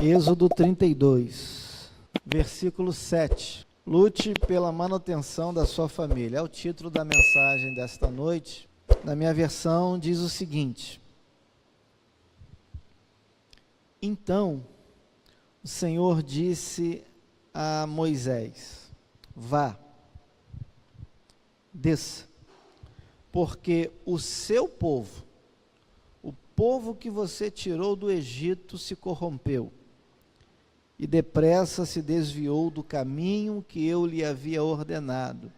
Êxodo 32, versículo 7. Lute pela manutenção da sua família. É o título da mensagem desta noite. Na minha versão diz o seguinte: Então o Senhor disse a Moisés: Vá, desça, porque o seu povo, o povo que você tirou do Egito, se corrompeu e depressa se desviou do caminho que eu lhe havia ordenado.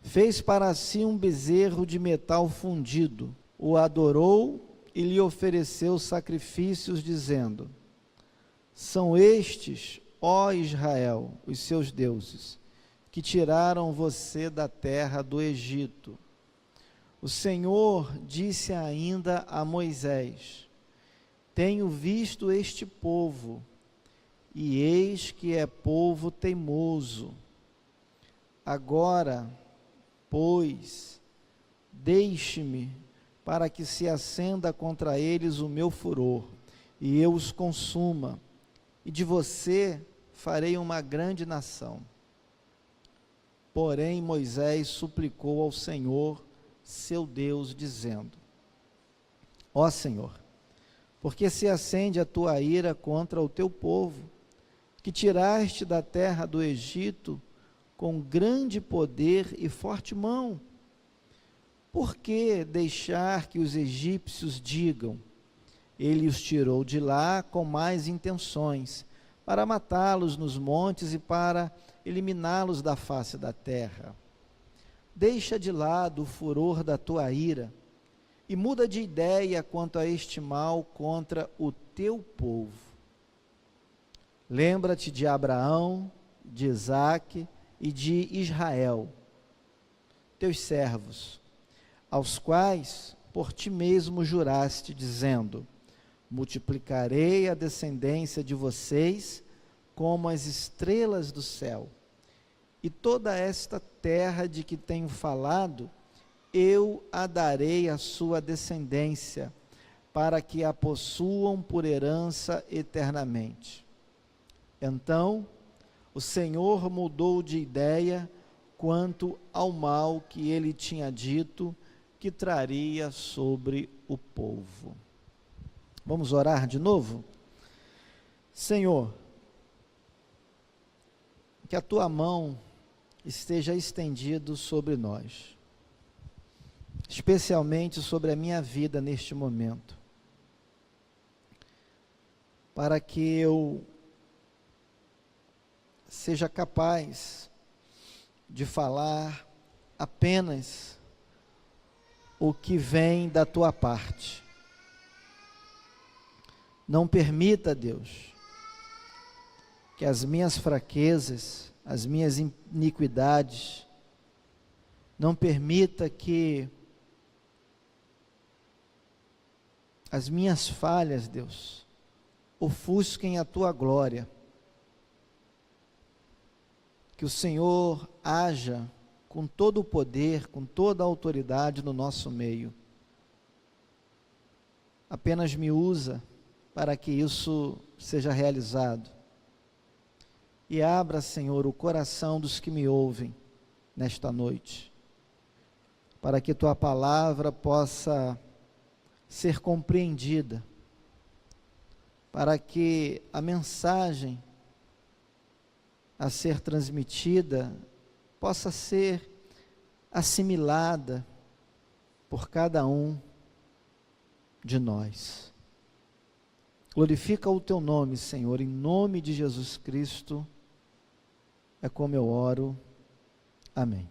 Fez para si um bezerro de metal fundido, o adorou e lhe ofereceu sacrifícios, dizendo: São estes, ó Israel, os seus deuses, que tiraram você da terra do Egito. O Senhor disse ainda a Moisés: Tenho visto este povo, e eis que é povo teimoso. Agora, pois, deixe-me, para que se acenda contra eles o meu furor, e eu os consuma, e de você farei uma grande nação. Porém, Moisés suplicou ao Senhor, seu Deus, dizendo: Ó Senhor, porque se acende a tua ira contra o teu povo, que tiraste da terra do Egito com grande poder e forte mão? Por que deixar que os egípcios digam: Ele os tirou de lá com más intenções, para matá-los nos montes e para eliminá-los da face da terra? Deixa de lado o furor da tua ira, e muda de ideia quanto a este mal contra o teu povo. Lembra-te de Abraão, de Isaque e de Israel, teus servos, aos quais por ti mesmo juraste, dizendo: multiplicarei a descendência de vocês como as estrelas do céu, e toda esta terra de que tenho falado, eu a darei à sua descendência, para que a possuam por herança eternamente. Então, o Senhor mudou de ideia quanto ao mal que ele tinha dito que traria sobre o povo. Vamos orar de novo? Senhor, que a tua mão esteja estendida sobre nós, especialmente sobre a minha vida neste momento, para que eu seja capaz de falar apenas o que vem da tua parte. Não permita, Deus, que as minhas fraquezas, as minhas iniquidades, não permita que as minhas falhas, Deus, ofusquem a tua glória. Que o Senhor haja com todo o poder, com toda a autoridade no nosso meio. Apenas me usa para que isso seja realizado. E abra, Senhor, o coração dos que me ouvem nesta noite, para que tua palavra possa ser compreendida, para que a mensagem a ser transmitida possa ser assimilada por cada um de nós. Glorifica o teu nome, Senhor, em nome de Jesus Cristo, é como eu oro, amém.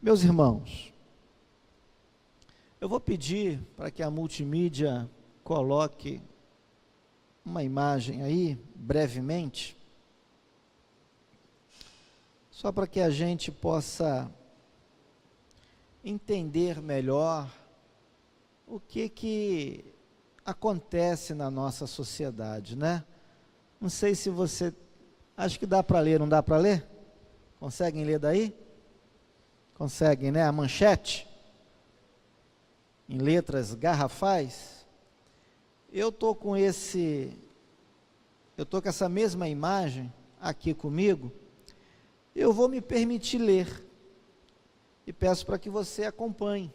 Meus irmãos, eu vou pedir para que a multimídia coloque uma imagem aí, brevemente, só para que a gente possa entender melhor o que acontece na nossa sociedade, né? Não sei se você, acho que dá para ler, não dá para ler? Conseguem ler daí? Conseguem, né? A manchete, em letras garrafais, eu estou com essa mesma imagem aqui comigo, eu vou me permitir ler, e peço para que você acompanhe.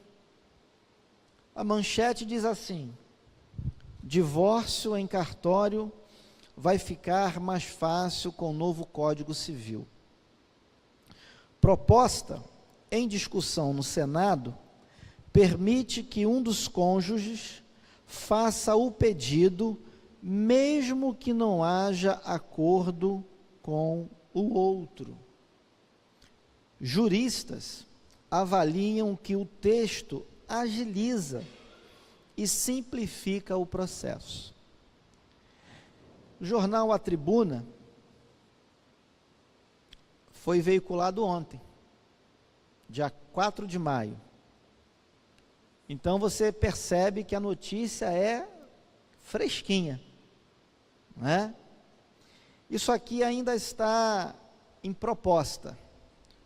A manchete diz assim: divórcio em cartório vai ficar mais fácil com o novo Código Civil. Proposta em discussão no Senado permite que um dos cônjuges faça o pedido, mesmo que não haja acordo com o outro. Juristas avaliam que o texto agiliza e simplifica o processo. O jornal A Tribuna foi veiculado ontem, dia 4 de maio. Então você percebe que a notícia é fresquinha, não é? Isso aqui ainda está em proposta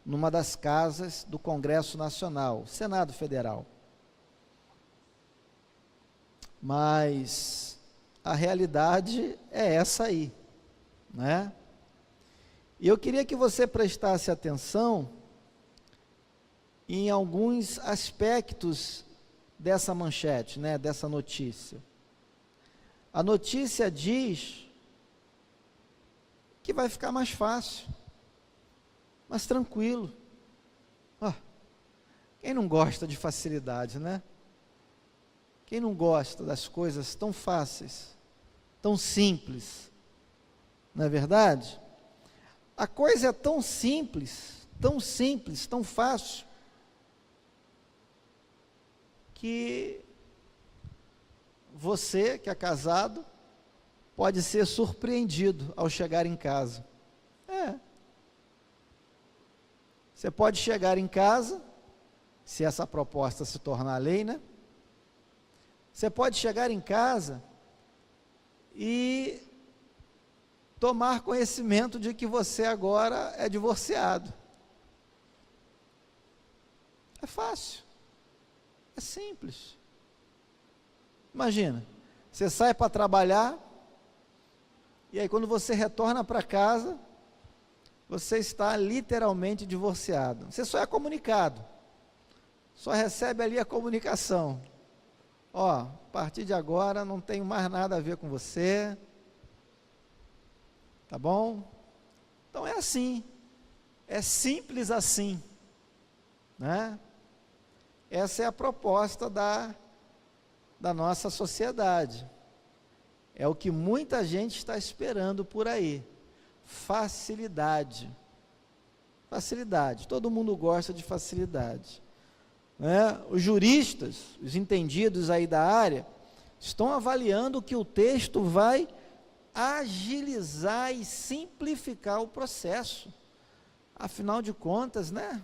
numa das casas do Congresso Nacional, Senado Federal. Mas a realidade é essa aí, né? E eu queria que você prestasse atenção em alguns aspectos dessa manchete, né, dessa notícia. A notícia diz que vai ficar mais fácil, mais tranquilo. Quem não gosta de facilidade, né? Quem não gosta das coisas tão fáceis, tão simples, não é verdade? A coisa é tão simples, tão fácil, que você que é casado pode ser surpreendido ao chegar em casa. Você pode chegar em casa, se essa proposta se tornar lei, né? Você pode chegar em casa e tomar conhecimento de que você agora é divorciado. É fácil, é simples. Imagina, você sai para trabalhar, e aí quando você retorna para casa, você está literalmente divorciado. Você só é comunicado, só recebe ali a comunicação. A partir de agora não tenho mais nada a ver com você, tá bom? Então é assim, é simples assim, né? Essa é a proposta da nossa sociedade, é o que muita gente está esperando por aí, facilidade, todo mundo gosta de facilidade, né? Os juristas, os entendidos aí da área, estão avaliando que o texto vai agilizar e simplificar o processo, afinal de contas, né?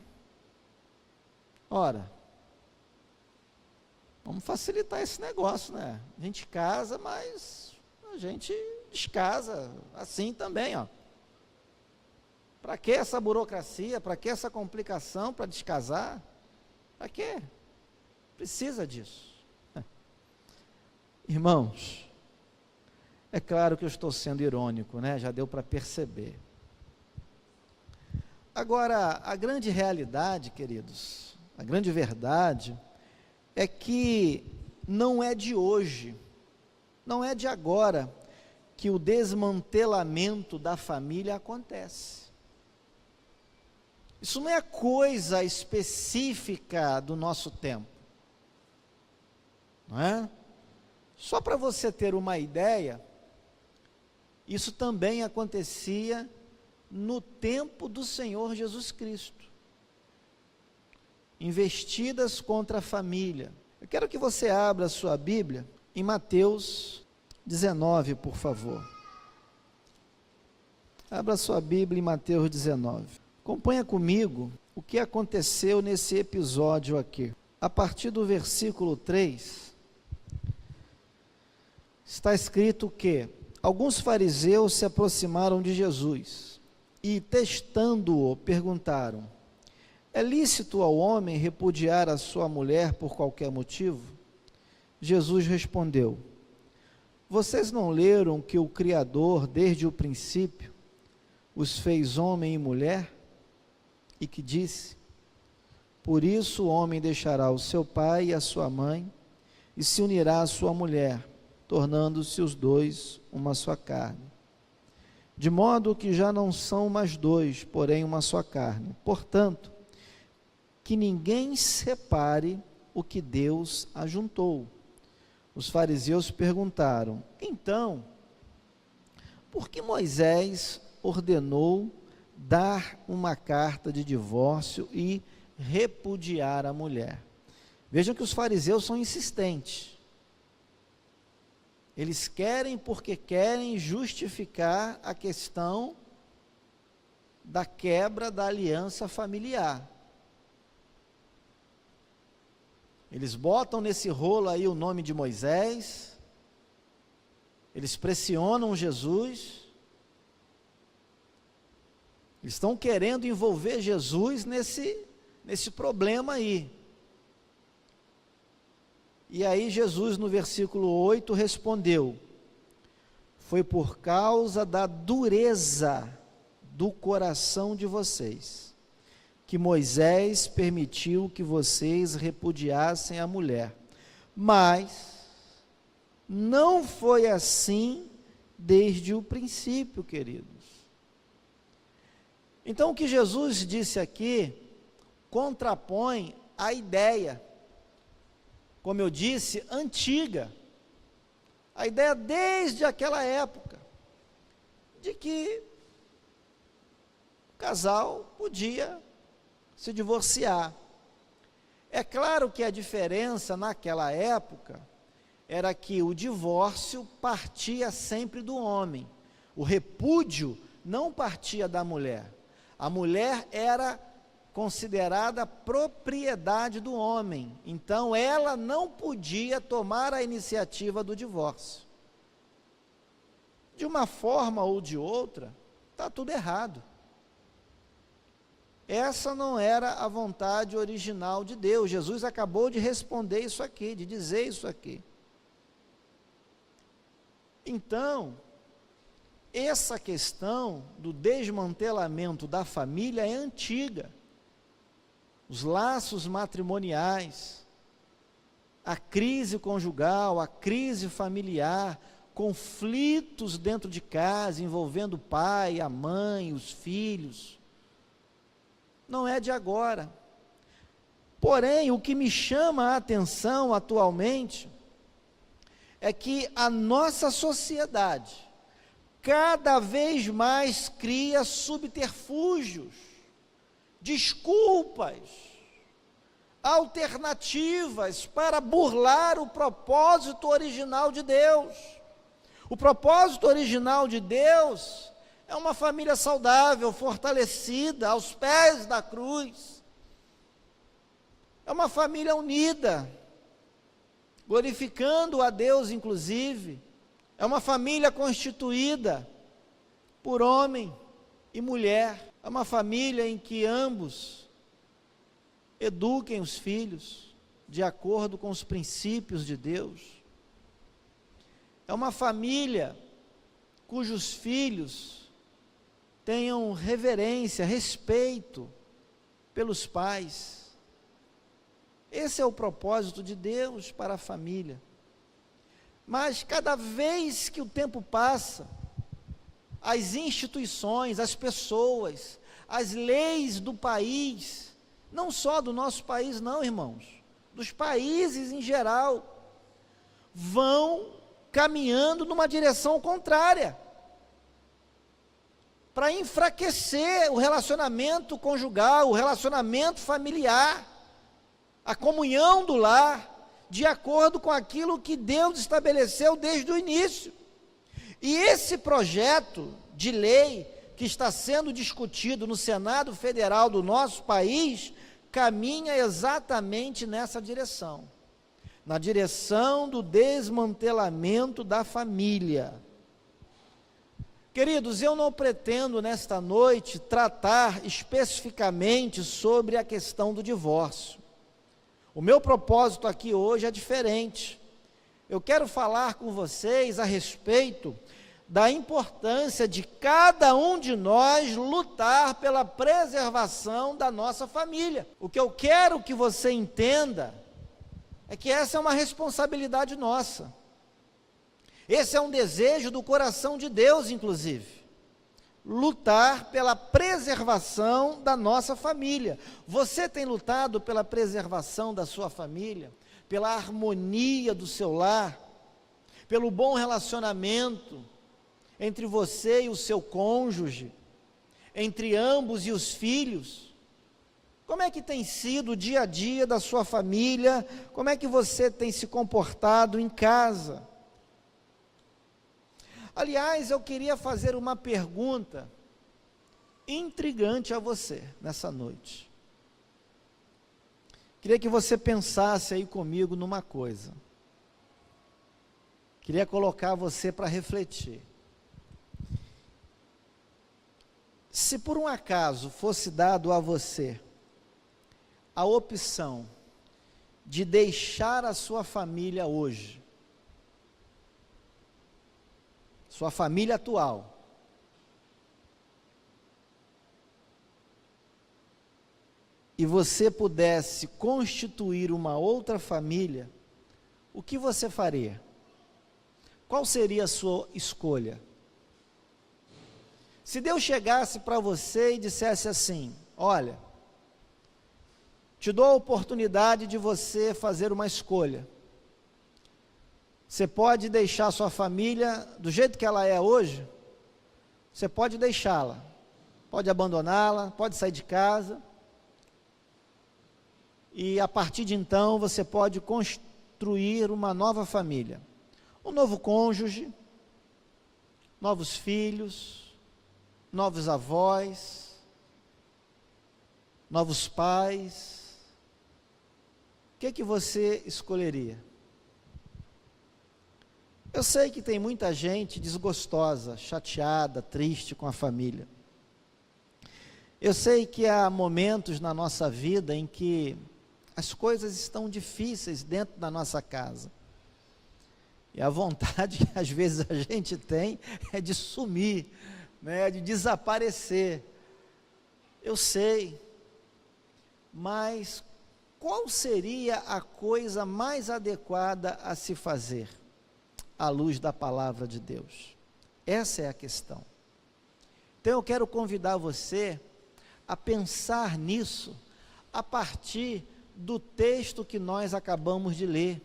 Ora, vamos facilitar esse negócio, né? A gente casa, mas a gente descasa assim também, ó. Para que essa burocracia, para que essa complicação para descasar? Para quê? Precisa disso. Irmãos, é claro que eu estou sendo irônico, né? Já deu para perceber. Agora, a grande realidade, queridos, a grande verdade é que não é de hoje, não é de agora que o desmantelamento da família acontece. Isso não é coisa específica do nosso tempo, não é? Só para você ter uma ideia, isso também acontecia no tempo do Senhor Jesus Cristo. Investidas contra a família. Eu quero que você abra a sua Bíblia em Mateus 19, por favor. Abra a sua Bíblia em Mateus 19. Acompanha comigo o que aconteceu nesse episódio aqui. A partir do versículo 3, está escrito que alguns fariseus se aproximaram de Jesus e, testando-o, perguntaram: é lícito ao homem repudiar a sua mulher por qualquer motivo? Jesus respondeu: Vocês não leram que o Criador, desde o princípio, os fez homem e mulher? E que disse: por isso o homem deixará o seu pai e a sua mãe, e se unirá à sua mulher, tornando-se os dois uma só carne. De modo que já não são mais dois, porém uma só carne. Portanto, que ninguém separe o que Deus ajuntou. Os fariseus perguntaram: então, por que Moisés ordenou dar uma carta de divórcio e repudiar a mulher? Vejam que os fariseus são insistentes. Eles querem porque querem justificar a questão da quebra da aliança familiar. Eles botam nesse rolo aí o nome de Moisés, eles pressionam Jesus, eles estão querendo envolver Jesus nesse problema aí. E aí Jesus, no versículo 8, respondeu: foi por causa da dureza do coração de vocês que Moisés permitiu que vocês repudiassem a mulher, mas não foi assim desde o princípio, queridos. Então o que Jesus disse aqui contrapõe a ideia, como eu disse, antiga, a ideia desde aquela época, de que o casal podia se divorciar. É claro que a diferença naquela época era que o divórcio partia sempre do homem, o repúdio não partia da mulher. A mulher era considerada propriedade do homem, então ela não podia tomar a iniciativa do divórcio. De uma forma ou de outra, está tudo errado. Essa não era a vontade original de Deus. Jesus acabou de responder isso aqui, de dizer isso aqui. Então, essa questão do desmantelamento da família é antiga. Os laços matrimoniais, a crise conjugal, a crise familiar, conflitos dentro de casa, envolvendo o pai, a mãe, os filhos, não é de agora. Porém, o que me chama a atenção atualmente é que a nossa sociedade cada vez mais cria subterfúgios, desculpas, alternativas para burlar o propósito original de Deus. O propósito original de Deus é uma família saudável, fortalecida, aos pés da cruz. É uma família unida, glorificando a Deus, inclusive. É uma família constituída por homem e mulher. É uma família em que ambos eduquem os filhos de acordo com os princípios de Deus. É uma família cujos filhos tenham reverência, respeito pelos pais. Esse é o propósito de Deus para a família. Mas cada vez que o tempo passa, as instituições, as pessoas, as leis do país, não só do nosso país não, irmãos, dos países em geral, vão caminhando numa direção contrária, para enfraquecer o relacionamento conjugal, o relacionamento familiar, a comunhão do lar, de acordo com aquilo que Deus estabeleceu desde o início. E esse projeto de lei que está sendo discutido no Senado Federal do nosso país, caminha exatamente nessa direção, na direção do desmantelamento da família. Queridos, eu não pretendo nesta noite tratar especificamente sobre a questão do divórcio. O meu propósito aqui hoje é diferente. eu quero falar com vocês a respeito da importância de cada um de nós lutar pela preservação da nossa família. O que eu quero que você entenda é que essa é uma responsabilidade nossa. Esse é um desejo do coração de Deus, inclusive. Lutar pela preservação da nossa família. Você tem lutado pela preservação da sua família, pela harmonia do seu lar, pelo bom relacionamento entre você e o seu cônjuge, entre ambos e os filhos? Como é que tem sido o dia a dia da sua família? Como é que você tem se comportado em casa? Aliás, eu queria fazer uma pergunta intrigante a você nessa noite. Queria que você pensasse aí comigo numa coisa. Queria colocar você para refletir. Se por um acaso fosse dado a você a opção de deixar a sua família hoje, sua família atual, e você pudesse constituir uma outra família, o que você faria? Qual seria a sua escolha? Se Deus chegasse para você e dissesse assim: olha, te dou a oportunidade de você fazer uma escolha. Você pode deixar sua família do jeito que ela é hoje, você pode deixá-la, pode abandoná-la, pode sair de casa, e a partir de então você pode construir uma nova família, um novo cônjuge, novos filhos, novos avós, novos pais. O que você escolheria? Eu sei que tem muita gente desgostosa, chateada, triste com a família. Eu sei que há momentos na nossa vida em que as coisas estão difíceis dentro da nossa casa. E a vontade que às vezes a gente tem é de sumir, né, de desaparecer. Eu sei, mas qual seria a coisa mais adequada a se fazer à luz da palavra de Deus? Essa é a questão. Então eu quero convidar você a pensar nisso a partir do texto que nós acabamos de ler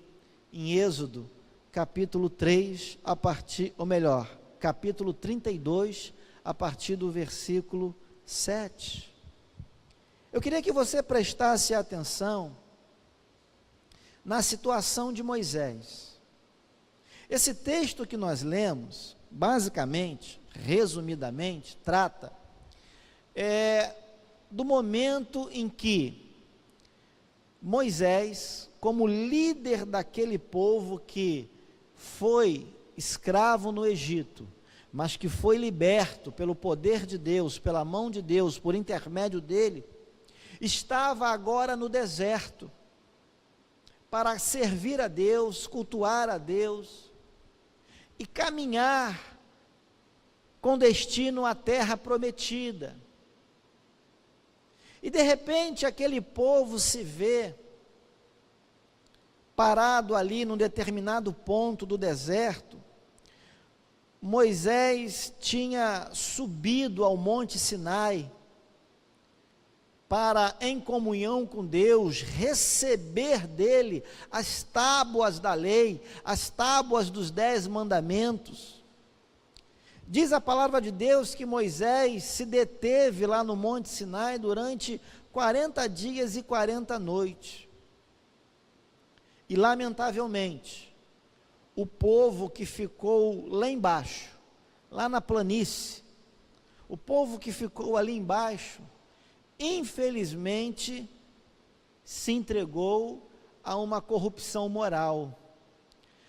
em Êxodo, capítulo 3, capítulo 32, a partir do versículo 7. Eu queria que você prestasse atenção na situação de Moisés. Esse texto que nós lemos, basicamente, resumidamente, trata do momento em que Moisés, como líder daquele povo que foi escravo no Egito, mas que foi liberto pelo poder de Deus, pela mão de Deus, por intermédio dele, estava agora no deserto, para servir a Deus, cultuar a Deus, e caminhar com destino à terra prometida. E de repente aquele povo se vê parado ali num determinado ponto do deserto. Moisés tinha subido ao Monte Sinai para, em comunhão com Deus, receber dele as tábuas da lei, as tábuas dos 10 mandamentos. Diz a palavra de Deus que Moisés se deteve lá no Monte Sinai durante 40 dias e 40 noites. E lamentavelmente, o povo que ficou lá embaixo, lá na planície, o povo que ficou ali embaixo, infelizmente, se entregou a uma corrupção moral,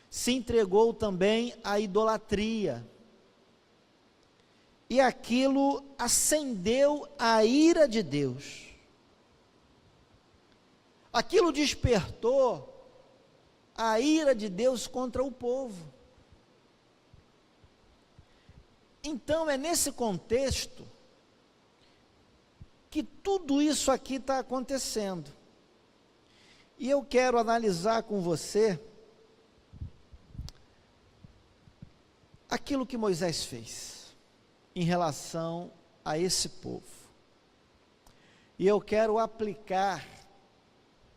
se entregou também à idolatria, e aquilo acendeu a ira de Deus. Aquilo despertou a ira de Deus contra o povo. Então, é nesse contexto que tudo isso aqui está acontecendo. E eu quero analisar com você aquilo que Moisés fez em relação a esse povo. E eu quero aplicar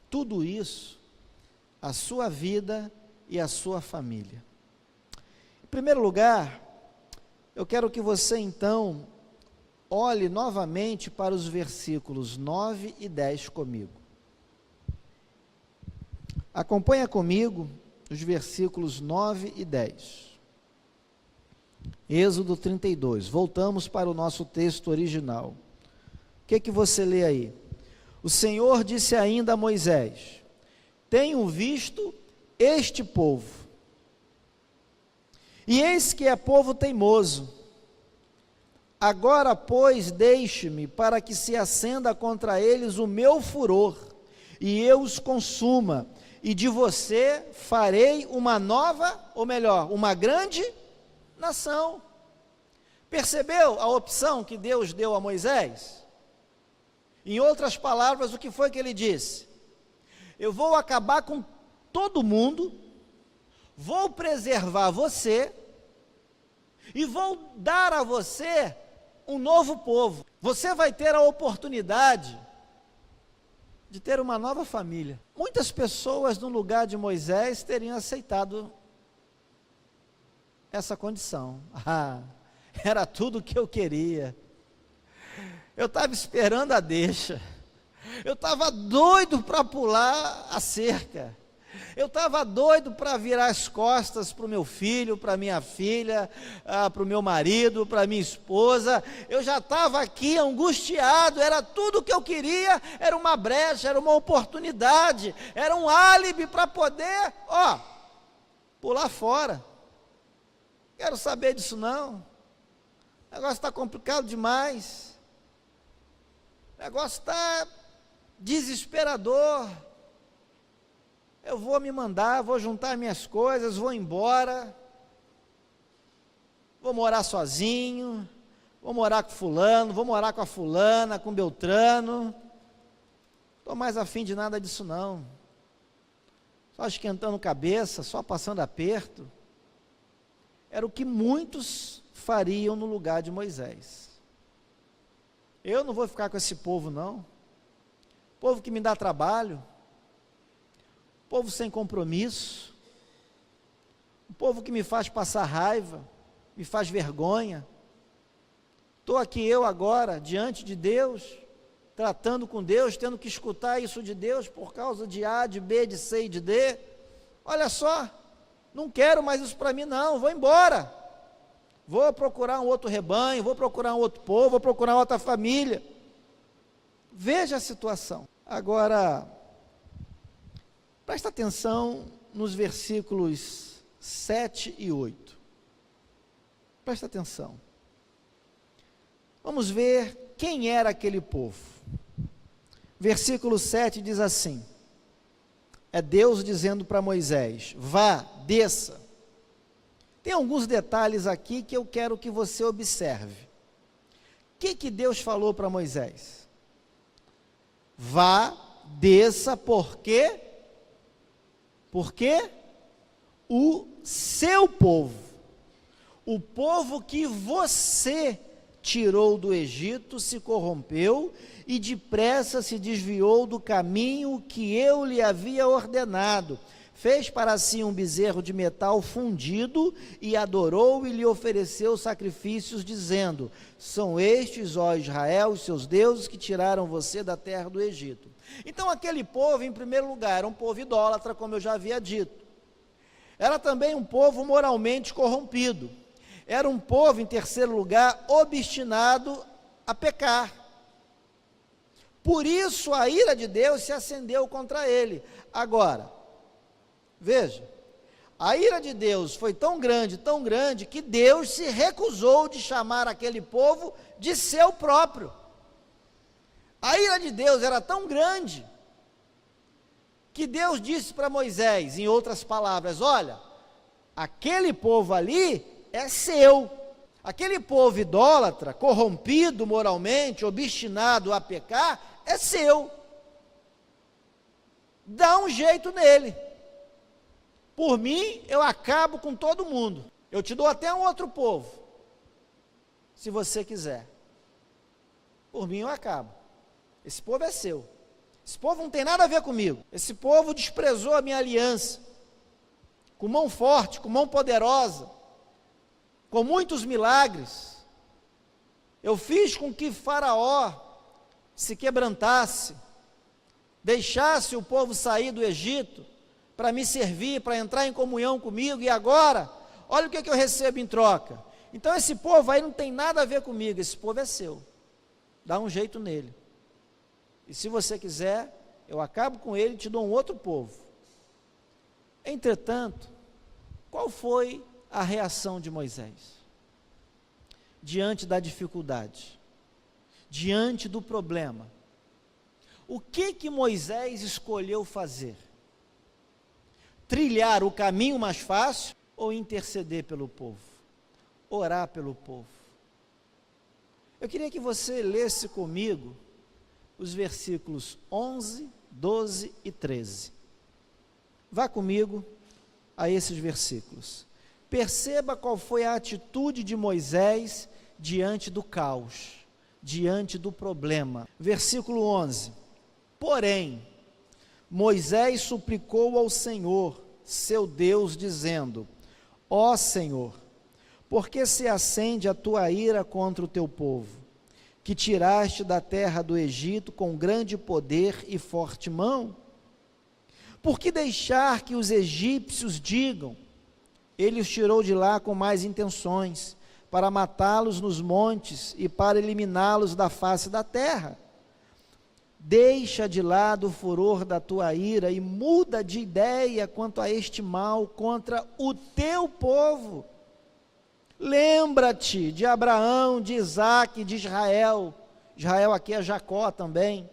tudo isso à sua vida e à sua família. Em primeiro lugar, eu quero que você então olhe novamente para os versículos 9 e 10 comigo. Acompanha comigo os versículos 9 e 10. Êxodo 32, voltamos para o nosso texto original. O que você lê aí? O Senhor disse ainda a Moisés: tenho visto este povo, e eis que é povo teimoso. Agora, pois, deixe-me para que se acenda contra eles o meu furor, e eu os consuma, e de você farei uma nova, ou melhor, uma grande nação. Percebeu a opção que Deus deu a Moisés? Em outras palavras, o que foi que ele disse? Eu vou acabar com todo mundo, vou preservar você, e vou dar a você um novo povo. Você vai ter a oportunidade de ter uma nova família. Muitas pessoas no lugar de Moisés teriam aceitado essa condição. Era tudo o que eu queria. Eu estava esperando a deixa. Eu estava doido para pular a cerca. Eu estava doido para virar as costas para o meu filho, para minha filha, para o meu marido, para minha esposa. Eu já estava aqui angustiado, era tudo o que eu queria, era uma brecha, era uma oportunidade, era um álibi para poder, pular fora. Quero saber disso não. O negócio está complicado demais. O negócio está desesperador. Eu vou me mandar, vou juntar minhas coisas, vou embora, vou morar sozinho, vou morar com fulano, vou morar com a fulana, com Beltrano. Estou mais afim de nada disso não. Só esquentando cabeça, só passando aperto. Era o que muitos fariam no lugar de Moisés. Eu não vou ficar com esse povo não. Povo que me dá trabalho. Povo sem compromisso, um povo que me faz passar raiva, me faz vergonha. Estou aqui eu agora, diante de Deus, tratando com Deus, tendo que escutar isso de Deus por causa de A, de B, de C e de D. Olha só, não quero mais isso para mim não, vou embora. Vou procurar um outro rebanho, vou procurar um outro povo, vou procurar outra família. Veja a situação. Agora, presta atenção nos versículos 7 e 8. Presta atenção. Vamos ver quem era aquele povo. Versículo 7 diz assim: é Deus dizendo para Moisés: vá, desça. Tem alguns detalhes aqui que eu quero que você observe. O que Deus falou para Moisés? Vá, desça, por quê? Porque o seu povo, o povo que você tirou do Egito, se corrompeu e depressa se desviou do caminho que eu lhe havia ordenado. Fez para si um bezerro de metal fundido e adorou e lhe ofereceu sacrifícios, dizendo: são estes, ó Israel, os seus deuses que tiraram você da terra do Egito. Então aquele povo, em primeiro lugar, era um povo idólatra, como eu já havia dito. Era também um povo moralmente corrompido. Era um povo, em terceiro lugar, obstinado a pecar. Por isso a ira de Deus se acendeu contra ele. Agora, veja, a ira de Deus foi tão grande, que Deus se recusou de chamar aquele povo de seu próprio. A ira de Deus era tão grande que Deus disse para Moisés, em outras palavras: olha, aquele povo ali é seu, aquele povo idólatra, corrompido moralmente, obstinado a pecar, é seu, dá um jeito nele, por mim eu acabo com todo mundo, eu te dou até um outro povo, se você quiser, por mim eu acabo, esse povo é seu, esse povo não tem nada a ver comigo, esse povo desprezou a minha aliança, com mão forte, com mão poderosa, com muitos milagres, eu fiz com que Faraó se quebrantasse, deixasse o povo sair do Egito, para me servir, para entrar em comunhão comigo, e agora, olha o que eu recebo em troca. Então esse povo aí não tem nada a ver comigo, esse povo é seu, dá um jeito nele, e se você quiser, eu acabo com ele e te dou um outro povo. Entretanto, qual foi a reação de Moisés? Diante da dificuldade, diante do problema, o que Moisés escolheu fazer? Trilhar o caminho mais fácil ou interceder pelo povo? Orar pelo povo? Eu queria que você lesse comigo os versículos 11, 12 e 13. Vá comigo a esses versículos. Perceba qual foi a atitude de Moisés diante do caos, diante do problema. Versículo 11. Porém, Moisés suplicou ao Senhor, seu Deus, dizendo: ó Senhor, por que se acende a tua ira contra o teu povo, que tiraste da terra do Egito com grande poder e forte mão? Por que deixar que os egípcios digam: ele os tirou de lá com más intenções, para matá-los nos montes e para eliminá-los da face da terra? Deixa de lado o furor da tua ira e muda de ideia quanto a este mal contra o teu povo. Lembra-te de Abraão, de Isaque, de Israel, Israel aqui é Jacó também,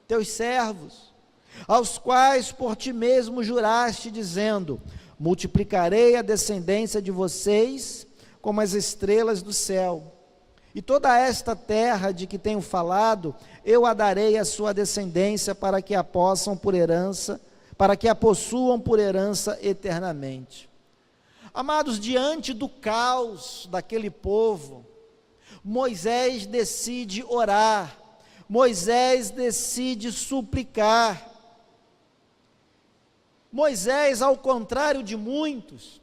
teus servos, aos quais por ti mesmo juraste, dizendo: multiplicarei a descendência de vocês como as estrelas do céu, e toda esta terra de que tenho falado, eu a darei à sua descendência para que a possuam por herança eternamente. Amados, diante do caos daquele povo, Moisés decide orar, Moisés decide suplicar. Moisés, ao contrário de muitos,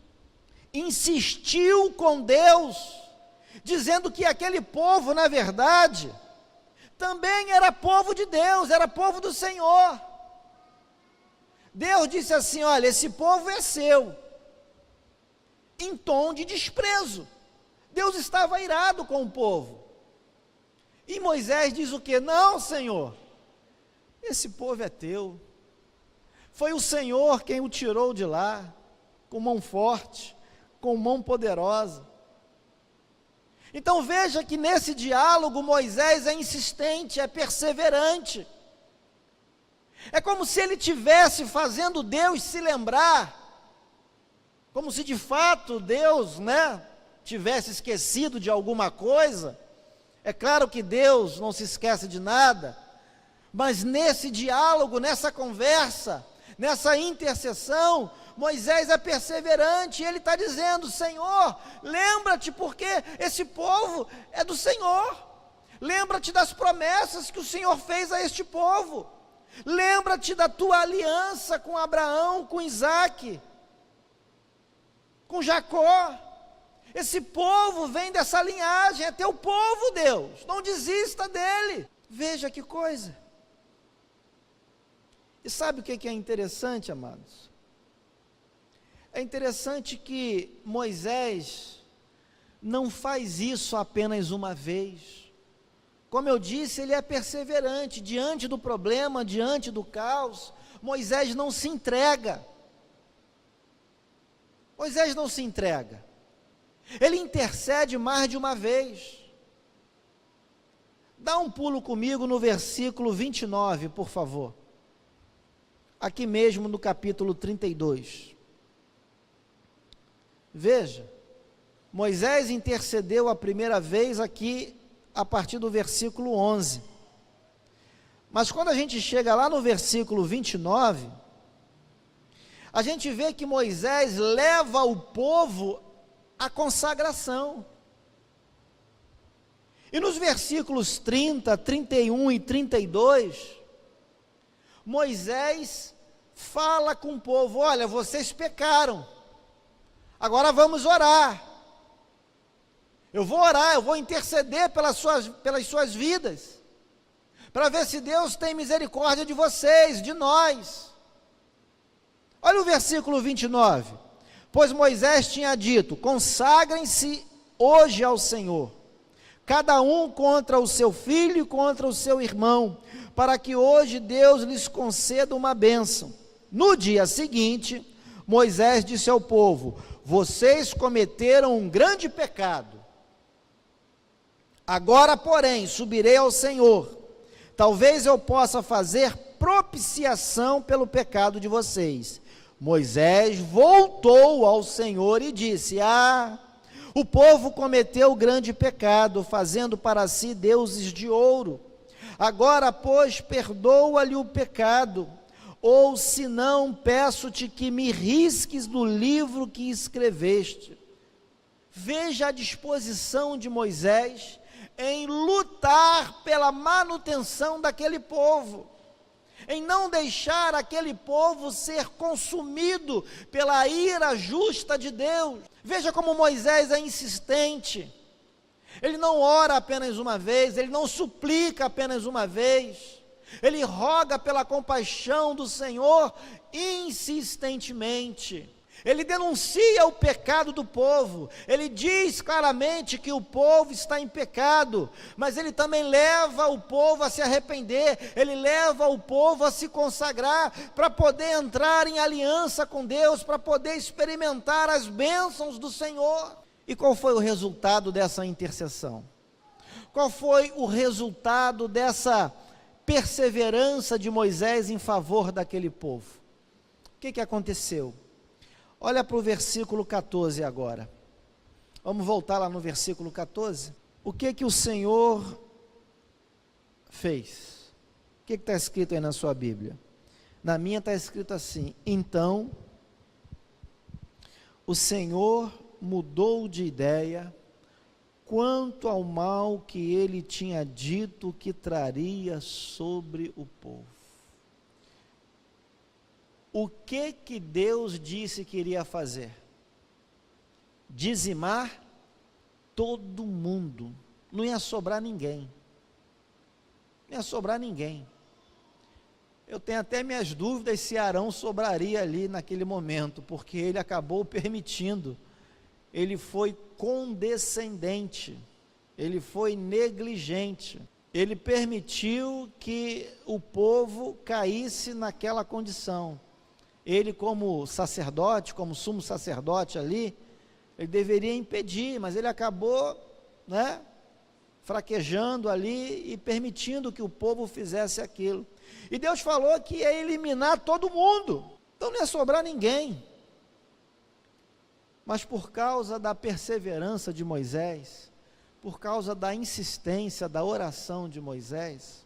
insistiu com Deus, dizendo que aquele povo, na verdade, também era povo de Deus, era povo do Senhor. Deus disse assim: olha, esse povo é seu, em tom de desprezo. Deus estava irado com o povo, e Moisés diz o quê? Não, Senhor, esse povo é teu, foi o Senhor quem o tirou de lá, com mão forte, com mão poderosa. Então veja que nesse diálogo Moisés é insistente, é perseverante, é como se ele estivesse fazendo Deus se lembrar, como se de fato Deus, tivesse esquecido de alguma coisa. É claro que Deus não se esquece de nada, mas nesse diálogo, nessa conversa, nessa intercessão, Moisés é perseverante, e ele está dizendo: Senhor, lembra-te, porque esse povo é do Senhor, lembra-te das promessas que o Senhor fez a este povo, lembra-te da tua aliança com Abraão, com Isaque, com Jacó. Esse povo vem dessa linhagem, é teu povo, Deus, não desista dele. Veja que coisa. E sabe o que é interessante, amados? É interessante que Moisés não faz isso apenas uma vez. Como eu disse, ele é perseverante, diante do problema, diante do caos, Moisés não se entrega. Moisés não se entrega. Ele intercede mais de uma vez. Dá um pulo comigo no versículo 29, por favor. aqui mesmo no capítulo 32. Veja, Moisés intercedeu a primeira vez aqui a partir do versículo 11. Mas quando a gente chega lá no versículo 29, a gente vê que Moisés leva o povo à consagração. E nos versículos 30, 31 e 32, Moisés fala com o povo: olha, vocês pecaram, agora vamos orar. Eu vou orar, eu vou interceder pelas suas vidas, para ver se Deus tem misericórdia de vocês, de nós. Olha o versículo 29. Pois Moisés tinha dito: consagrem-se hoje ao Senhor, cada um contra o seu filho e contra o seu irmão, para que hoje Deus lhes conceda uma bênção. No dia seguinte, Moisés disse ao povo: vocês cometeram um grande pecado. Agora, porém, subirei ao Senhor. Talvez eu possa fazer propiciação pelo pecado de vocês. Moisés voltou ao Senhor e disse: o povo cometeu grande pecado, fazendo para si deuses de ouro. Agora, pois, perdoa-lhe o pecado, ou se não, peço-te que me risques do livro que escreveste. Veja a disposição de Moisés em lutar pela manutenção daquele povo, em não deixar aquele povo ser consumido pela ira justa de Deus. Veja como Moisés é insistente. Ele não ora apenas uma vez, ele não suplica apenas uma vez, ele roga pela compaixão do Senhor insistentemente. Ele denuncia o pecado do povo, ele diz claramente que o povo está em pecado, mas ele também leva o povo a se arrepender, ele leva o povo a se consagrar, para poder entrar em aliança com Deus, para poder experimentar as bênçãos do Senhor. E qual foi o resultado dessa intercessão? Qual foi o resultado dessa perseverança de Moisés em favor daquele povo? O que aconteceu? Olha para o versículo 14 agora. Vamos voltar lá no versículo 14. O que o Senhor fez? O que está escrito aí na sua Bíblia? Na minha está escrito assim: então o Senhor mudou de ideia quanto ao mal que ele tinha dito que traria sobre o povo. O que Deus disse que iria fazer? Dizimar todo mundo, não ia sobrar ninguém, não ia sobrar ninguém. Eu tenho até minhas dúvidas se Arão sobraria ali naquele momento, porque ele acabou permitindo, ele foi condescendente, ele foi negligente, ele permitiu que o povo caísse naquela condição. Ele, como sacerdote, como sumo sacerdote ali, ele deveria impedir, mas ele acabou, fraquejando ali e permitindo que o povo fizesse aquilo. E Deus falou que ia eliminar todo mundo, então não ia sobrar ninguém. Mas por causa da perseverança de Moisés, por causa da insistência, da oração de Moisés,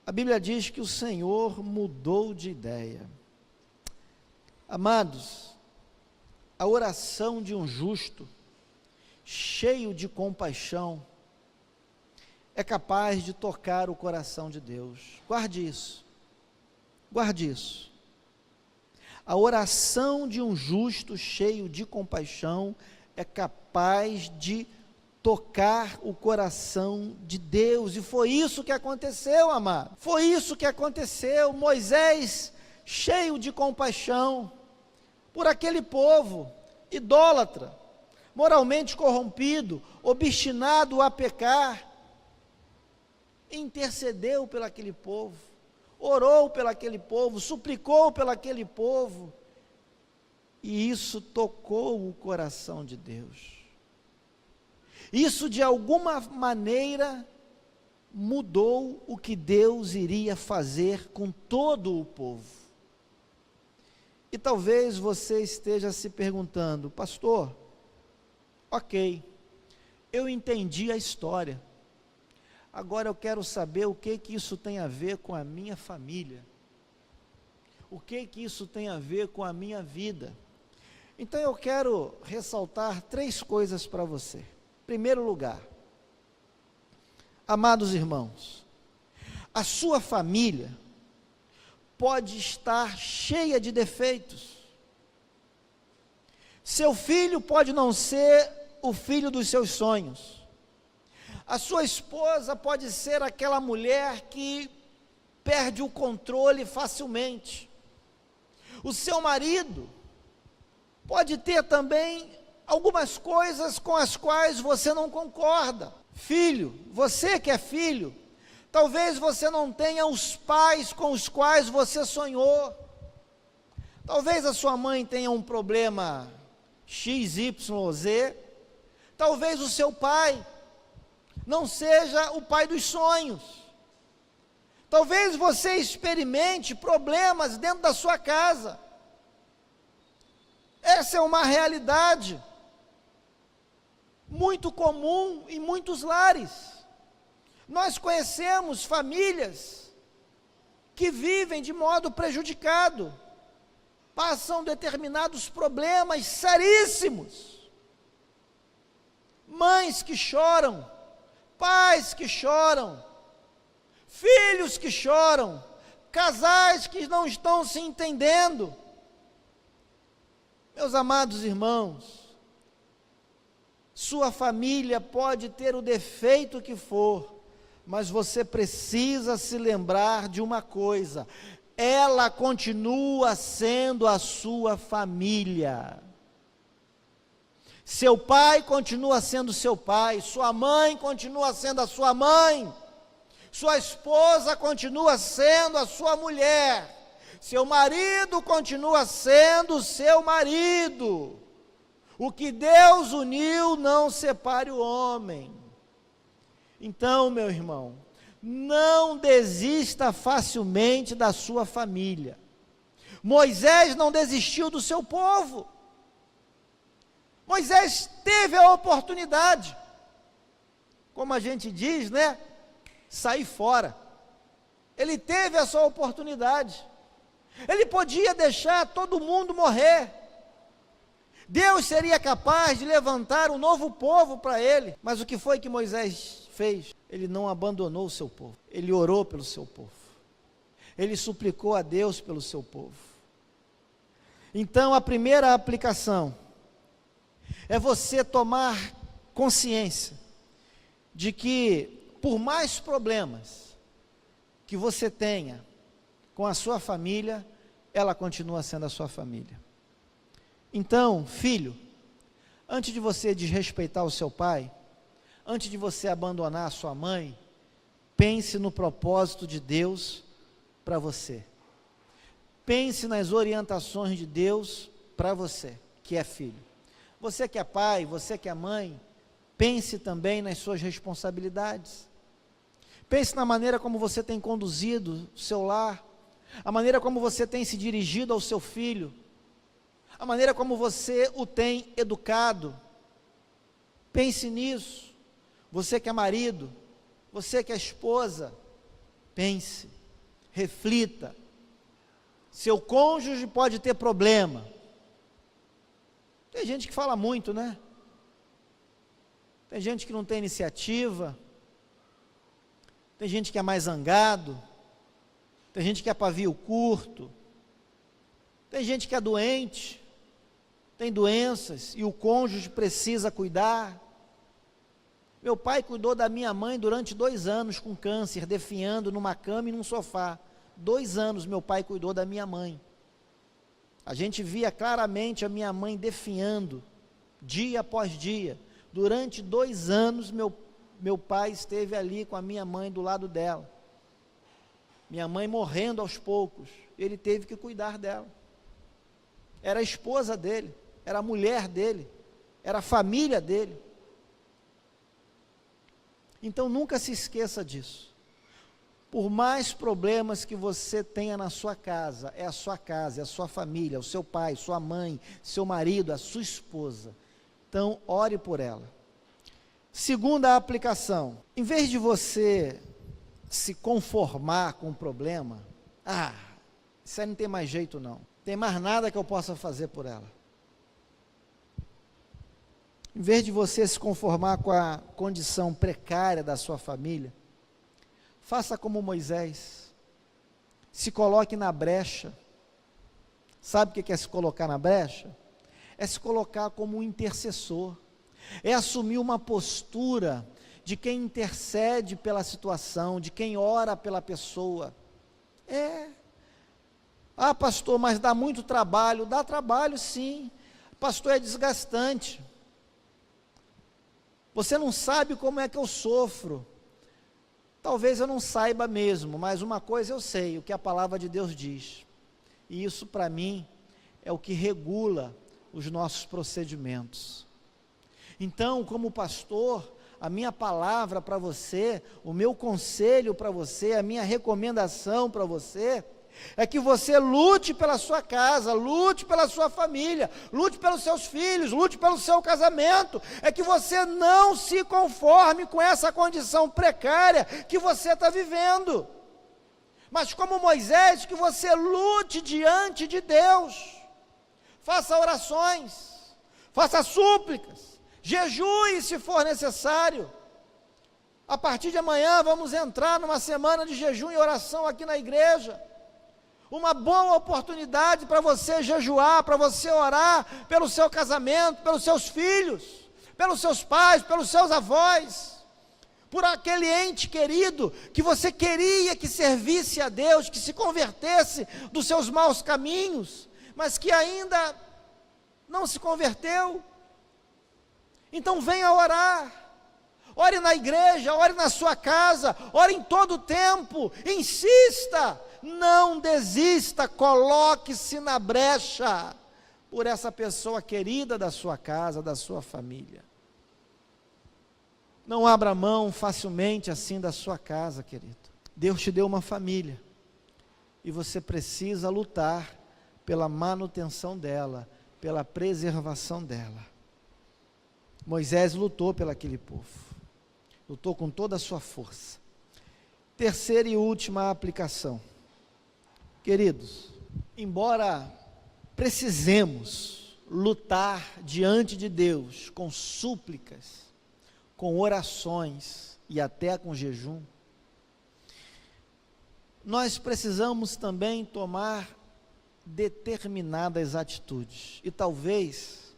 a Bíblia diz que o Senhor mudou de ideia. Amados, a oração de um justo, cheio de compaixão, é capaz de tocar o coração de Deus. Guarde isso, guarde isso. A oração de um justo, cheio de compaixão, é capaz de tocar o coração de Deus, e foi isso que aconteceu, amado, foi isso que aconteceu. Moisés, cheio de compaixão por aquele povo idólatra, moralmente corrompido, obstinado a pecar, intercedeu pelo aquele povo, orou pelo aquele povo, suplicou pelo aquele povo, e isso tocou o coração de Deus. Isso de alguma maneira mudou o que Deus iria fazer com todo o povo. E talvez você esteja se perguntando: pastor, ok, eu entendi a história, agora eu quero saber o que isso tem a ver com a minha família, o que isso tem a ver com a minha vida. Então eu quero ressaltar 3 coisas para você. Em primeiro lugar, amados irmãos, a sua família pode estar cheia de defeitos. Seu filho pode não ser o filho dos seus sonhos. A sua esposa pode ser aquela mulher que perde o controle facilmente. O seu marido pode ter também algumas coisas com as quais você não concorda. Filho, você que é filho, talvez você não tenha os pais com os quais você sonhou. Talvez a sua mãe tenha um problema X, Y ou Z. Talvez o seu pai não seja o pai dos sonhos. Talvez você experimente problemas dentro da sua casa. Essa é uma realidade muito comum em muitos lares. Nós conhecemos famílias que vivem de modo prejudicado, passam determinados problemas seríssimos. Mães que choram, pais que choram, filhos que choram, casais que não estão se entendendo. Meus amados irmãos, sua família pode ter o defeito que for, mas você precisa se lembrar de uma coisa: ela continua sendo a sua família. Seu pai continua sendo seu pai, sua mãe continua sendo a sua mãe, sua esposa continua sendo a sua mulher, seu marido continua sendo seu marido. O que Deus uniu, não separe o homem. Então, meu irmão, não desista facilmente da sua família. Moisés não desistiu do seu povo. Moisés teve a oportunidade, como a gente diz, né? Sair fora. Ele teve a sua oportunidade. Ele podia deixar todo mundo morrer. Deus seria capaz de levantar um novo povo para ele. Mas o que foi que Moisés fez? Ele não abandonou o seu povo. Ele orou pelo seu povo. Ele suplicou a Deus pelo seu povo. Então, a primeira aplicação é você tomar consciência de que, por mais problemas que você tenha com a sua família, ela continua sendo a sua família. Então, filho, antes de você desrespeitar o seu pai, antes de você abandonar a sua mãe, pense no propósito de Deus para você. Pense nas orientações de Deus para você, que é filho. Você que é pai, você que é mãe, pense também nas suas responsabilidades. Pense na maneira como você tem conduzido o seu lar, a maneira como você tem se dirigido ao seu filho, a maneira como você o tem educado. Pense nisso. Você que é marido, você que é esposa, pense, reflita. Seu cônjuge pode ter problema. Tem gente que fala muito, né? Tem gente que não tem iniciativa. Tem gente que é mais zangado. Tem gente que é pavio curto. Tem gente que é doente. Tem doenças e o cônjuge precisa cuidar. Meu pai cuidou da minha mãe durante 2 anos com câncer, definhando numa cama e num sofá. 2 anos meu pai cuidou da minha mãe. A gente via claramente a minha mãe definhando, dia após dia. Durante 2 anos meu pai esteve ali com a minha mãe do lado dela. Minha mãe morrendo aos poucos, ele teve que cuidar dela. Era a esposa dele, era a mulher dele, era a família dele. Então nunca se esqueça disso. Por mais problemas que você tenha na sua casa, é a sua casa, é a sua família, o seu pai, sua mãe, seu marido, a sua esposa. Então, ore por ela. Segunda aplicação, em vez de você se conformar com o problema, isso aí não tem mais jeito não, tem mais nada que eu possa fazer por ela. Em vez de você se conformar com a condição precária da sua família, faça como Moisés, se coloque na brecha. Sabe o que é se colocar na brecha? É se colocar como um intercessor, é assumir uma postura de quem intercede pela situação, de quem ora pela pessoa. Pastor, mas dá muito trabalho. Dá trabalho sim, pastor, é desgastante. Você não sabe como é que eu sofro. Talvez eu não saiba mesmo, mas uma coisa eu sei, o que a palavra de Deus diz. E isso para mim é o que regula os nossos procedimentos. Então, como pastor, a minha palavra para você, o meu conselho para você, a minha recomendação para você, é que você lute pela sua casa, lute pela sua família, lute pelos seus filhos, lute pelo seu casamento, é que você não se conforme com essa condição precária que você está vivendo, mas como Moisés, que você lute diante de Deus, faça orações, faça súplicas, jejue se for necessário. A partir de amanhã vamos entrar numa semana de jejum e oração aqui na igreja, uma boa oportunidade para você jejuar, para você orar pelo seu casamento, pelos seus filhos, pelos seus pais, pelos seus avós, por aquele ente querido que você queria que servisse a Deus, que se convertesse dos seus maus caminhos, mas que ainda não se converteu. Então venha orar, ore na igreja, ore na sua casa, ore em todo o tempo, insista, não desista, coloque-se na brecha por essa pessoa querida da sua casa, da sua família. Não abra mão facilmente assim da sua casa, querido. Deus te deu uma família e você precisa lutar pela manutenção dela, pela preservação dela. Moisés lutou pelo aquele povo, lutou com toda a sua força. Terceira e última aplicação. Queridos, embora precisemos lutar diante de Deus com súplicas, com orações e até com jejum, nós precisamos também tomar determinadas atitudes, e talvez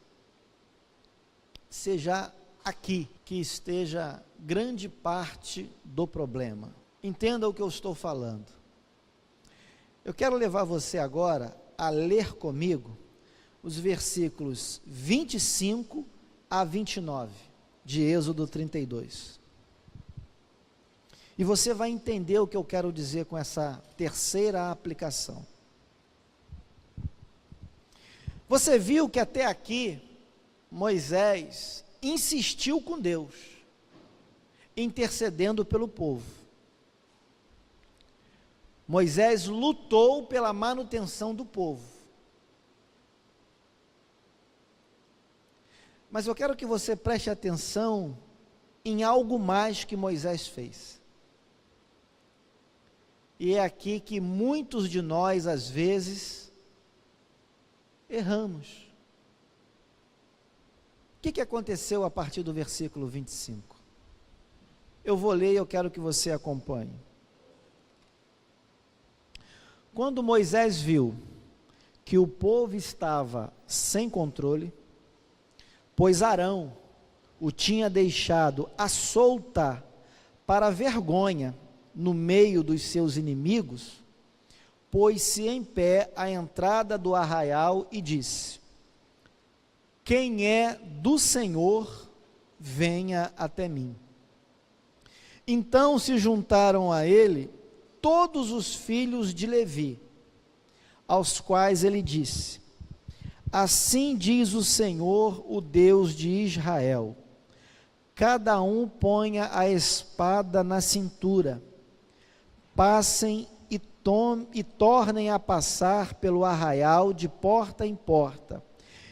seja aqui que esteja grande parte do problema. Entenda o que eu estou falando. Eu quero levar você agora a ler comigo os versículos 25 a 29 de Êxodo 32. E você vai entender o que eu quero dizer com essa terceira aplicação. Você viu que até aqui Moisés insistiu com Deus, intercedendo pelo povo. Moisés lutou pela manutenção do povo. Mas eu quero que você preste atenção em algo mais que Moisés fez. E é aqui que muitos de nós, às vezes, erramos. O que aconteceu a partir do versículo 25? Eu vou ler e eu quero que você acompanhe. Quando Moisés viu que o povo estava sem controle, pois Arão o tinha deixado à solta para vergonha no meio dos seus inimigos, pôs-se em pé à entrada do arraial e disse: quem é do Senhor, venha até mim. Então se juntaram a ele todos os filhos de Levi, aos quais ele disse: assim diz o Senhor, o Deus de Israel, cada um ponha a espada na cintura, passem e tornem a passar pelo arraial de porta em porta,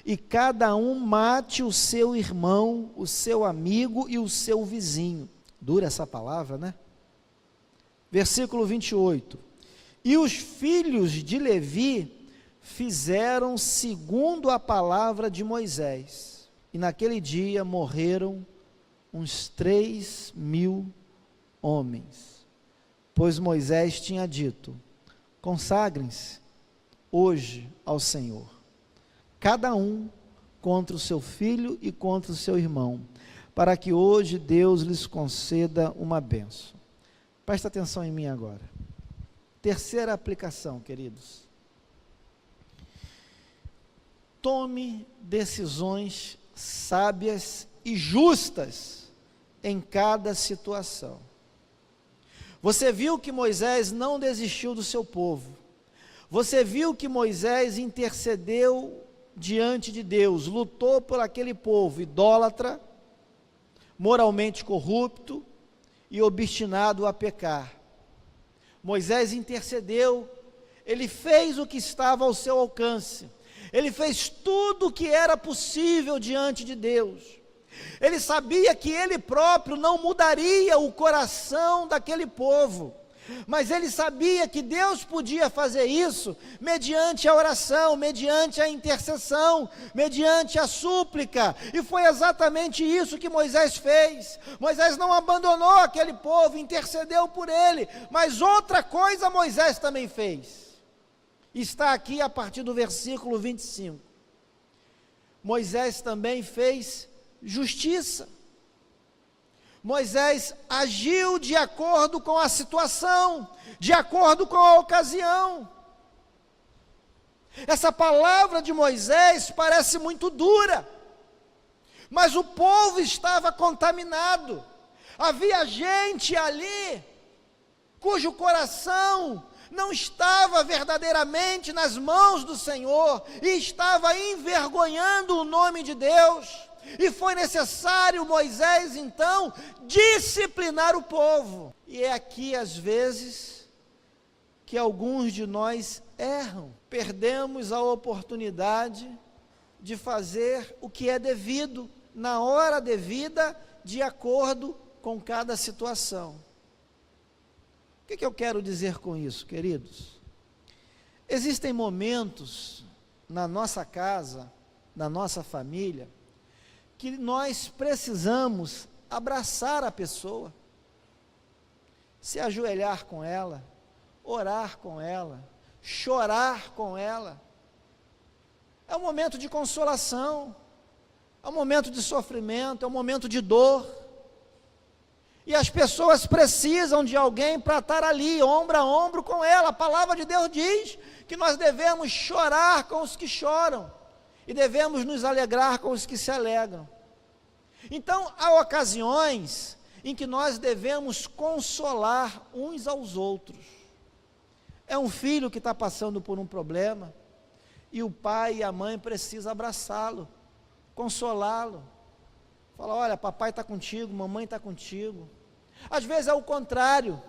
e cada um mate o seu irmão, o seu amigo e o seu vizinho. Dura essa palavra, né? Versículo 28. E os filhos de Levi fizeram segundo a palavra de Moisés, e naquele dia morreram uns 3.000 homens, pois Moisés tinha dito: consagrem-se hoje ao Senhor, cada um contra o seu filho e contra o seu irmão, para que hoje Deus lhes conceda uma bênção. Presta atenção em mim agora. Terceira aplicação, queridos. Tome decisões sábias e justas em cada situação. Você viu que Moisés não desistiu do seu povo. Você viu que Moisés intercedeu diante de Deus, lutou por aquele povo idólatra, moralmente corrupto e obstinado a pecar. Moisés intercedeu, ele fez o que estava ao seu alcance, ele fez tudo o que era possível diante de Deus. Ele sabia que ele próprio não mudaria o coração daquele povo, mas ele sabia que Deus podia fazer isso mediante a oração, mediante a intercessão, mediante a súplica, e foi exatamente isso que Moisés fez. Moisés não abandonou aquele povo, intercedeu por ele, mas outra coisa Moisés também fez, está aqui a partir do versículo 25, Moisés também fez justiça. Moisés agiu de acordo com a situação, de acordo com a ocasião. Essa palavra de Moisés parece muito dura, mas o povo estava contaminado. Havia gente ali cujo coração não estava verdadeiramente nas mãos do Senhor e estava envergonhando o nome de Deus. E foi necessário Moisés, então, disciplinar o povo. E é aqui, às vezes, que alguns de nós erram. Perdemos a oportunidade de fazer o que é devido, na hora devida, de acordo com cada situação. O que eu quero dizer com isso, queridos? Existem momentos na nossa casa, na nossa família, que nós precisamos abraçar a pessoa, se ajoelhar com ela, orar com ela, chorar com ela. É um momento de consolação, é um momento de sofrimento, é um momento de dor, e as pessoas precisam de alguém para estar ali, ombro a ombro com ela. A palavra de Deus diz que nós devemos chorar com os que choram, e devemos nos alegrar com os que se alegram. Então, há ocasiões em que nós devemos consolar uns aos outros. É um filho que está passando por um problema, e o pai e a mãe precisam abraçá-lo, consolá-lo, falar: olha, papai está contigo, mamãe está contigo. Às vezes é o contrário,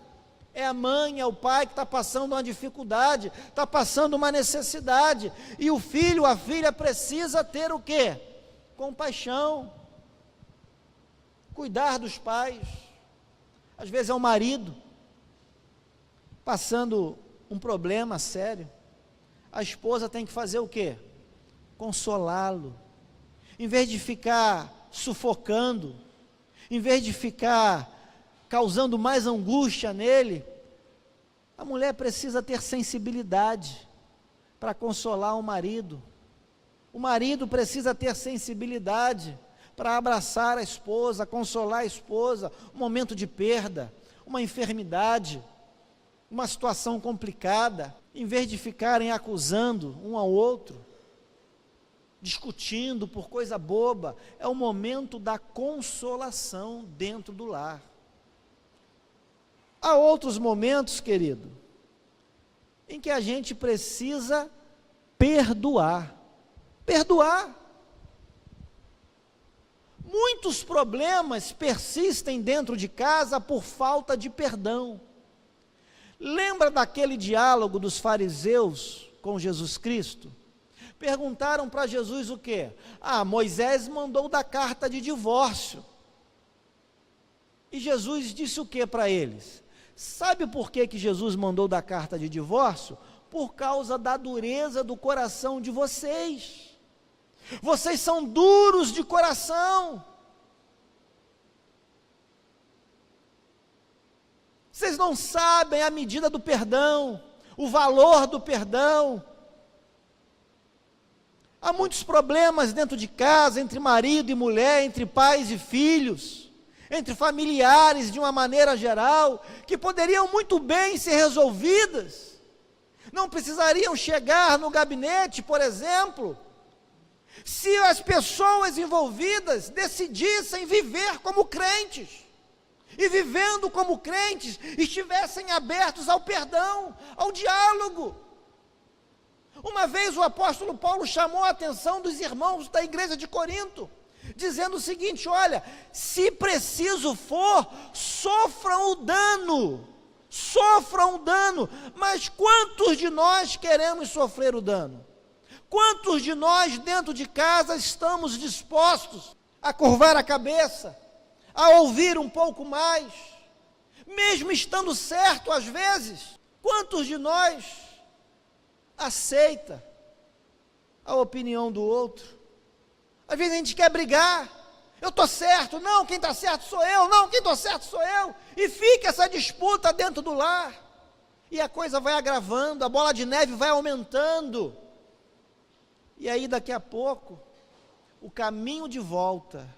é a mãe, é o pai que está passando uma dificuldade, está passando uma necessidade, e o filho, a filha precisa ter o quê? Compaixão, cuidar dos pais. Às vezes é o marido passando um problema sério, a esposa tem que fazer o quê? Consolá-lo, em vez de ficar sufocando, em vez de ficar causando mais angústia nele. A mulher precisa ter sensibilidade para consolar o marido precisa ter sensibilidade para abraçar a esposa, consolar a esposa, um momento de perda, uma enfermidade, uma situação complicada, em vez de ficarem acusando um ao outro, discutindo por coisa boba. É o momento da consolação dentro do lar. Há outros momentos, querido, em que a gente precisa perdoar. Muitos problemas persistem dentro de casa por falta de perdão. Lembra daquele diálogo dos fariseus com Jesus Cristo? Perguntaram para Jesus o quê? Moisés mandou dar carta de divórcio. E Jesus disse o que para eles? Sabe por que Jesus mandou dar carta de divórcio? Por causa da dureza do coração de vocês. Vocês são duros de coração. Vocês não sabem a medida do perdão, o valor do perdão. Há muitos problemas dentro de casa, entre marido e mulher, entre pais e filhos, entre familiares de uma maneira geral, que poderiam muito bem ser resolvidas. Não precisariam chegar no gabinete, por exemplo, se as pessoas envolvidas decidissem viver como crentes. E vivendo como crentes, estivessem abertos ao perdão, ao diálogo. Uma vez o apóstolo Paulo chamou a atenção dos irmãos da igreja de Corinto, dizendo o seguinte: olha, se preciso for, sofram o dano, mas quantos de nós queremos sofrer o dano? Quantos de nós dentro de casa estamos dispostos a curvar a cabeça, a ouvir um pouco mais, mesmo estando certo às vezes? Quantos de nós aceita a opinião do outro? Às vezes a gente quer brigar, eu estou certo, não, quem está certo sou eu, não, quem está certo sou eu, e fica essa disputa dentro do lar, e a coisa vai agravando, a bola de neve vai aumentando, e aí daqui a pouco, o caminho de volta,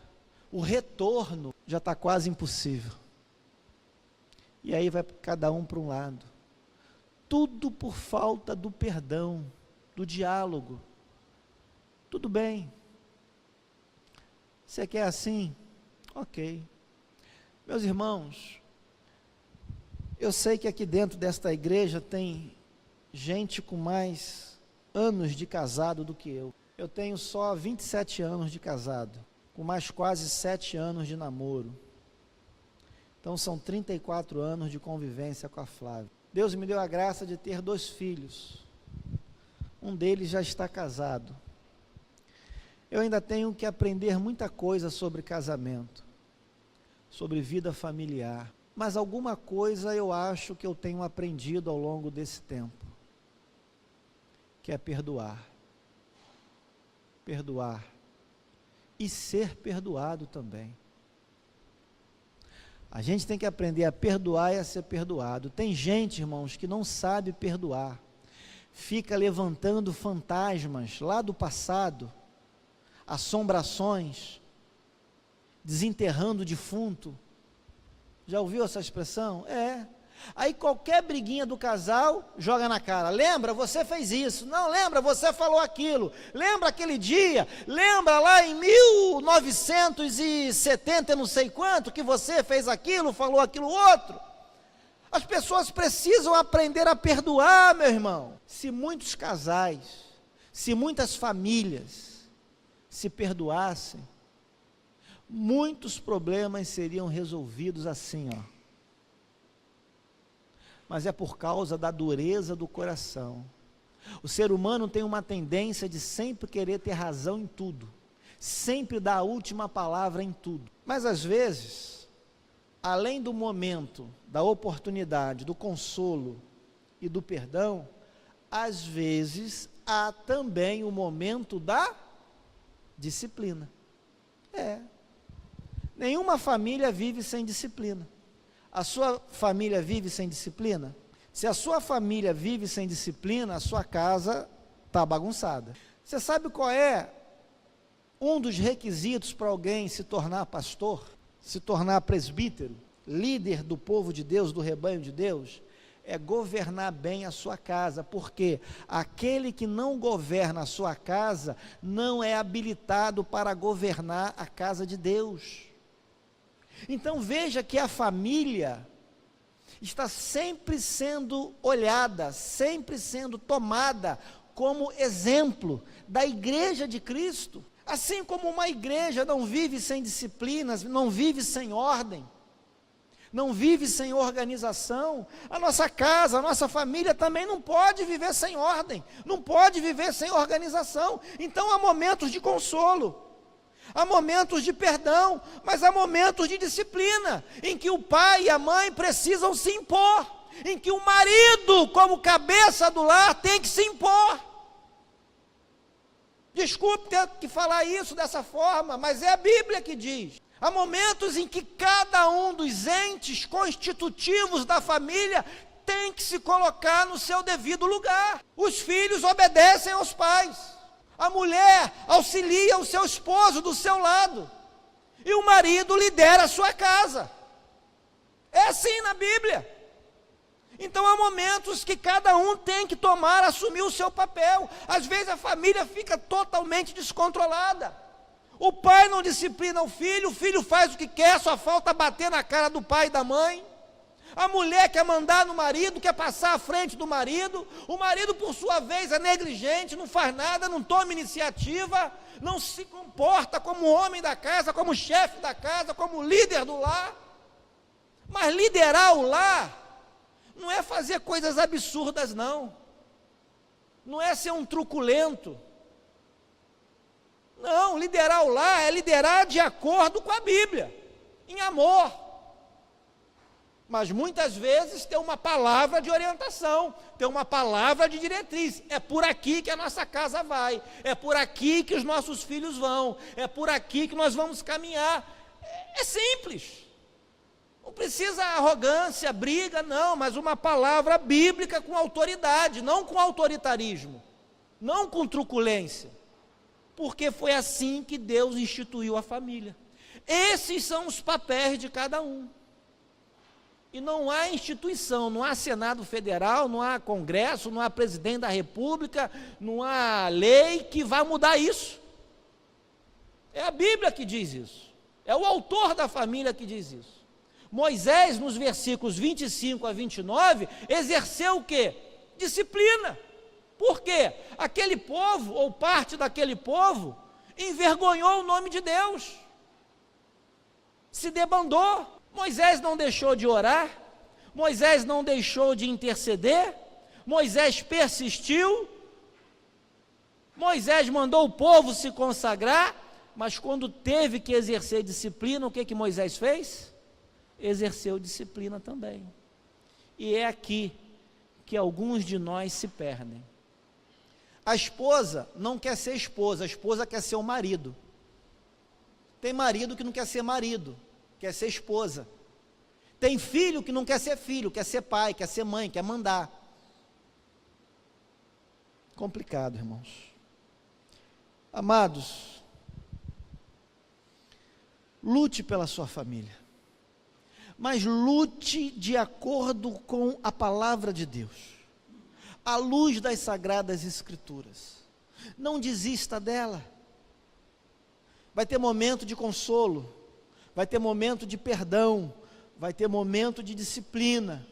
o retorno, já está quase impossível, e aí vai cada um para um lado, tudo por falta do perdão, do diálogo. Tudo bem, você quer assim? Ok. Meus irmãos, eu sei que aqui dentro desta igreja tem gente com mais anos de casado do que eu. Eu tenho só 27 anos de casado, com mais quase 7 anos de namoro. Então são 34 anos de convivência com a Flávia. Deus me deu a graça de ter 2 filhos, um deles já está casado. Eu ainda tenho que aprender muita coisa sobre casamento, sobre vida familiar, mas alguma coisa eu acho que eu tenho aprendido ao longo desse tempo, que é perdoar e ser perdoado também. A gente tem que aprender a perdoar e a ser perdoado. Tem gente, irmãos, que não sabe perdoar, fica levantando fantasmas lá do passado, assombrações, desenterrando o defunto. Já ouviu essa expressão? Aí qualquer briguinha do casal, joga na cara, lembra, você fez isso, não, lembra, você falou aquilo, lembra aquele dia, lembra lá em 1970, não sei quanto, que você fez aquilo, falou aquilo outro. As pessoas precisam aprender a perdoar, meu irmão. Se muitos casais, se muitas famílias se perdoassem, muitos problemas seriam resolvidos assim, Mas é por causa da dureza do coração. O ser humano tem uma tendência de sempre querer ter razão em tudo, sempre dar a última palavra em tudo. Mas às vezes, além do momento, da oportunidade, do consolo e do perdão, às vezes há também o momento da disciplina. Nenhuma família vive sem disciplina. A sua família vive sem disciplina? Se a sua família vive sem disciplina, a sua casa está bagunçada. Você sabe qual é um dos requisitos para alguém se tornar pastor, se tornar presbítero, líder do povo de Deus, do rebanho de Deus? É governar bem a sua casa, porque aquele que não governa a sua casa, não é habilitado para governar a casa de Deus. Então veja que a família está sempre sendo olhada, sempre sendo tomada como exemplo da igreja de Cristo. Assim como uma igreja não vive sem disciplinas, não vive sem ordem, não vive sem organização, a nossa casa, a nossa família também não pode viver sem ordem, não pode viver sem organização. Então há momentos de consolo, há momentos de perdão, mas há momentos de disciplina, em que o pai e a mãe precisam se impor, em que o marido, como cabeça do lar, tem que se impor. Desculpe ter que falar isso dessa forma, mas é a Bíblia que diz. Há momentos em que cada um dos entes constitutivos da família tem que se colocar no seu devido lugar. Os filhos obedecem aos pais, a mulher auxilia o seu esposo do seu lado, e o marido lidera a sua casa. É assim na Bíblia. Então há momentos que cada um tem que assumir o seu papel. Às vezes a família fica totalmente descontrolada. O pai não disciplina o filho faz o que quer, só falta bater na cara do pai e da mãe. A mulher quer mandar no marido, quer passar à frente do marido. O marido, por sua vez, é negligente, não faz nada, não toma iniciativa, não se comporta como homem da casa, como chefe da casa, como líder do lar. Mas liderar o lar não é fazer coisas absurdas, não. Não é ser um truculento. Não, liderar o lar é liderar de acordo com a Bíblia, em amor. Mas muitas vezes tem uma palavra de orientação, tem uma palavra de diretriz. É por aqui que a nossa casa vai, é por aqui que os nossos filhos vão, é por aqui que nós vamos caminhar. É simples. Não precisa arrogância, briga, não, mas uma palavra bíblica com autoridade, não com autoritarismo, não com truculência, porque foi assim que Deus instituiu a família. Esses são os papéis de cada um. E não há instituição, não há Senado Federal, não há Congresso, não há Presidente da República, não há lei que vá mudar isso. É a Bíblia que diz isso, é o autor da família que diz isso. Moisés, nos versículos 25 a 29, exerceu o quê? Disciplina. Por quê? Aquele povo, ou parte daquele povo, envergonhou o nome de Deus, se debandou. Moisés não deixou de orar, Moisés não deixou de interceder, Moisés persistiu, Moisés mandou o povo se consagrar, mas quando teve que exercer disciplina, o que Moisés fez? Exerceu disciplina também. E é aqui que alguns de nós se perdem. A esposa não quer ser esposa, a esposa quer ser o marido. Tem marido que não quer ser marido, quer ser esposa. Tem filho que não quer ser filho, quer ser pai, quer ser mãe, quer mandar. Complicado, irmãos. Amados, lute pela sua família, mas lute de acordo com a palavra de Deus, à luz das Sagradas Escrituras. Não desista dela. Vai ter momento de consolo, vai ter momento de perdão, vai ter momento de disciplina.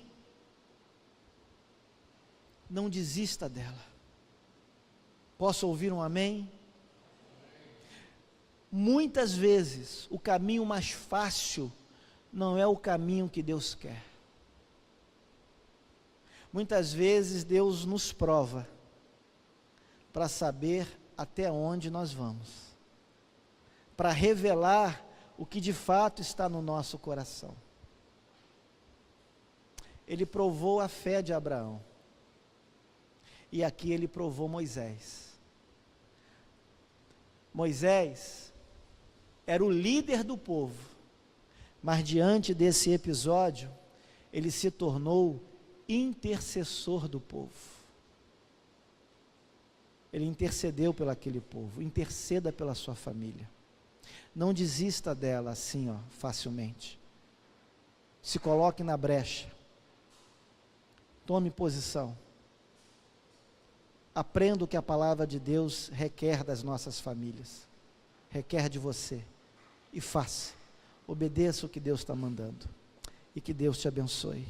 Não desista dela. Posso ouvir um amém? Muitas vezes o caminho mais fácil não é o caminho que Deus quer. Muitas vezes Deus nos prova para saber até onde nós vamos, para revelar o que de fato está no nosso coração. Ele provou a fé de Abraão, e aqui ele provou Moisés. Moisés era o líder do povo, mas diante desse episódio, ele se tornou intercessor do povo. Ele intercedeu pelo aquele povo. Interceda pela sua família. Não desista dela assim, facilmente. Se coloque na brecha. Tome posição. Aprenda o que a palavra de Deus requer das nossas famílias. Requer de você. E faça. Obedeça o que Deus está mandando. E que Deus te abençoe.